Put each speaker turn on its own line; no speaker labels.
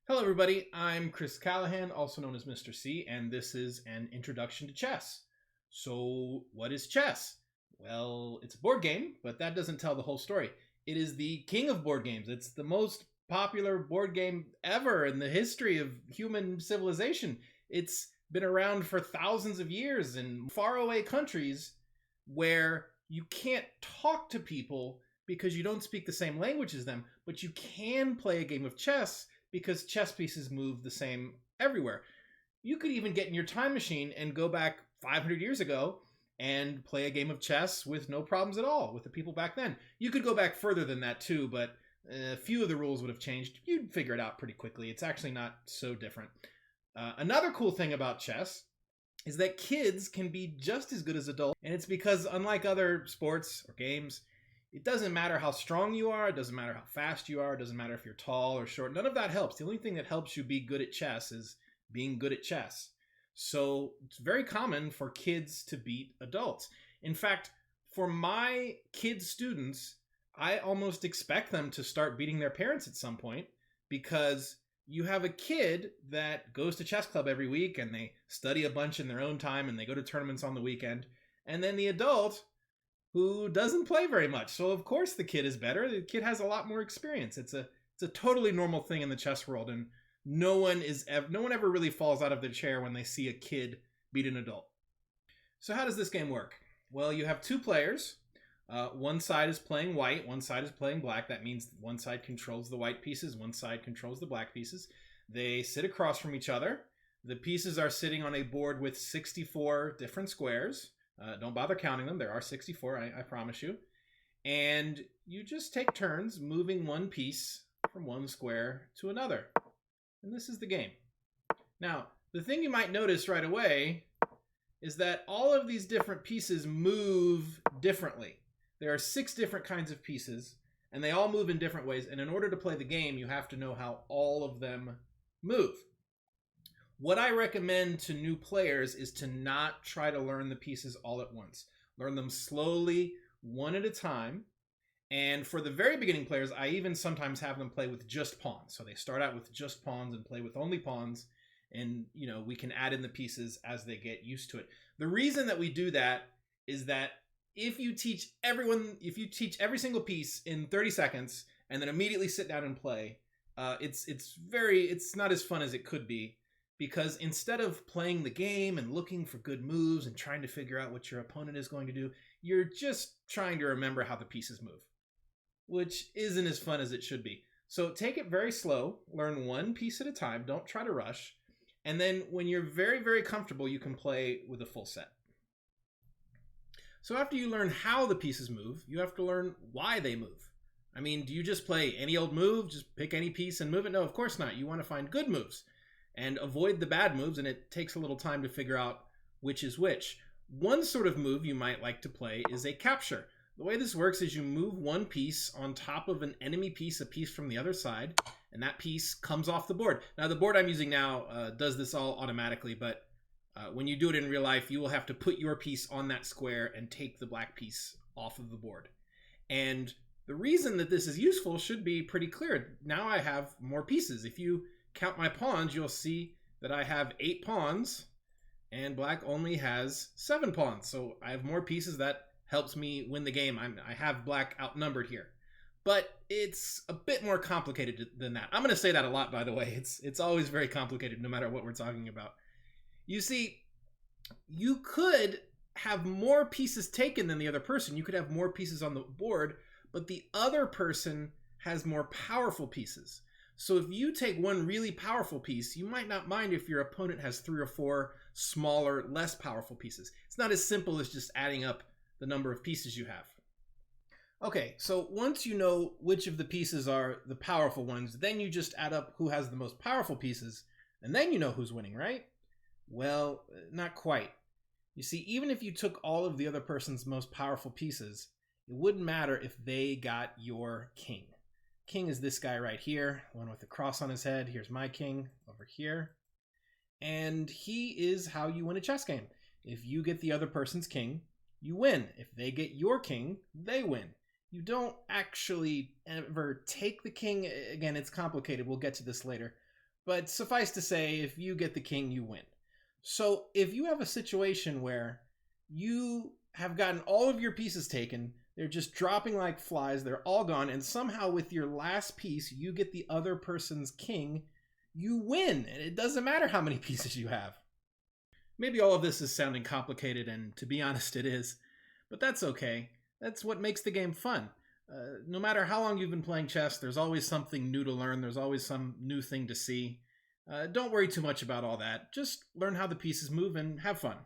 Hello, everybody. I'm Chris Callahan, also known as Mr. C, and this is an introduction to chess. So, what is chess? Well, it's a board game, but that doesn't tell the whole story. It is the king of board games. It's the most popular board game ever in the history of human civilization. It's been around for thousands of years in faraway countries where you can't talk to people because you don't speak the same language as them, but you can play a game of chess because chess pieces move the same everywhere. You could even get in your time machine and go back 500 years ago and play a game of chess with no problems at all with the people back then. You could go back further than that too, but a few of the rules would have changed. You'd figure it out pretty quickly. It's actually not so different. Another cool thing about chess is that kids can be just as good as adults, and it's because, unlike other sports or games, it doesn't matter how strong you are, it doesn't matter how fast you are, it doesn't matter if you're tall or short. None of that helps. The only thing that helps you be good at chess is being good at chess. So it's very common for kids to beat adults. In fact, for my kids' students, I almost expect them to start beating their parents at some point, because you have a kid that goes to chess club every week and they study a bunch in their own time and they go to tournaments on the weekend. And then the adult who doesn't play very much. So of course the kid is better. The kid has a lot more experience. It's a totally normal thing in the chess world, and no one ever really falls out of their chair when they see a kid beat an adult. So how does this game work? Well, you have two players. One side is playing white, one side is playing black. That means one side controls the white pieces, one side controls the black pieces. They sit across from each other. The pieces are sitting on a board with 64 different squares. Don't bother counting them. There are 64, I promise you. And you just take turns moving one piece from one square to another. And this is the game. Now, the thing you might notice right away is that all of these different pieces move differently. There are 6 different kinds of pieces, and they all move in different ways. And in order to play the game, you have to know how all of them move. What I recommend to new players is to not try to learn the pieces all at once. Learn them slowly, one at a time. And for the very beginning players, I even sometimes have them play with just pawns. So they start out with just pawns and play with only pawns. And, we can add in the pieces as they get used to it. The reason that we do that is that if you teach every single piece in 30 seconds and then immediately sit down and play, it's not as fun as it could be. Because instead of playing the game and looking for good moves and trying to figure out what your opponent is going to do, you're just trying to remember how the pieces move, which isn't as fun as it should be. So take it very slow, learn one piece at a time, don't try to rush, and then when you're very, very comfortable, you can play with a full set. So after you learn how the pieces move, you have to learn why they move. I mean, do you just play any old move, just pick any piece and move it? No, of course not. You want to find good moves and avoid the bad moves, and it takes a little time to figure out which is which. One sort of move you might like to play is a capture. The way this works is you move one piece on top of an enemy piece, a piece from the other side, and that piece comes off the board. Now, the board I'm using now does this all automatically, but when you do it in real life, you will have to put your piece on that square and take the black piece off of the board. And the reason that this is useful should be pretty clear. Now I have more pieces. If you count my pawns, you'll see that I have 8 pawns and black only has 7 pawns. So I have more pieces. That helps me win the game. I have black outnumbered here. But it's a bit more complicated than that. I'm going to say that a lot, by the way. It's always very complicated no matter what we're talking about. You see, you could have more pieces taken than the other person. You could have more pieces on the board, but the other person has more powerful pieces. So if you take one really powerful piece, you might not mind if your opponent has 3 or 4 smaller, less powerful pieces. It's not as simple as just adding up the number of pieces you have. Okay, so once you know which of the pieces are the powerful ones, then you just add up who has the most powerful pieces, and then you know who's winning, right? Well, not quite. You see, even if you took all of the other person's most powerful pieces, it wouldn't matter if they got your king. King is this guy right here, the one with the cross on his head. Here's my king over here. And he is how you win a chess game. If you get the other person's king, you win. If they get your king, they win. You don't actually ever take the king. Again, it's complicated. We'll get to this later. But suffice to say, if you get the king, you win. So if you have a situation where you have gotten all of your pieces taken, they're just dropping like flies, they're all gone, and somehow with your last piece, you get the other person's king, you win, and it doesn't matter how many pieces you have. Maybe all of this is sounding complicated, and to be honest, it is. But that's okay. That's what makes the game fun. No matter how long you've been playing chess, there's always something new to learn. There's always some new thing to see. Don't worry too much about all that. Just learn how the pieces move and have fun.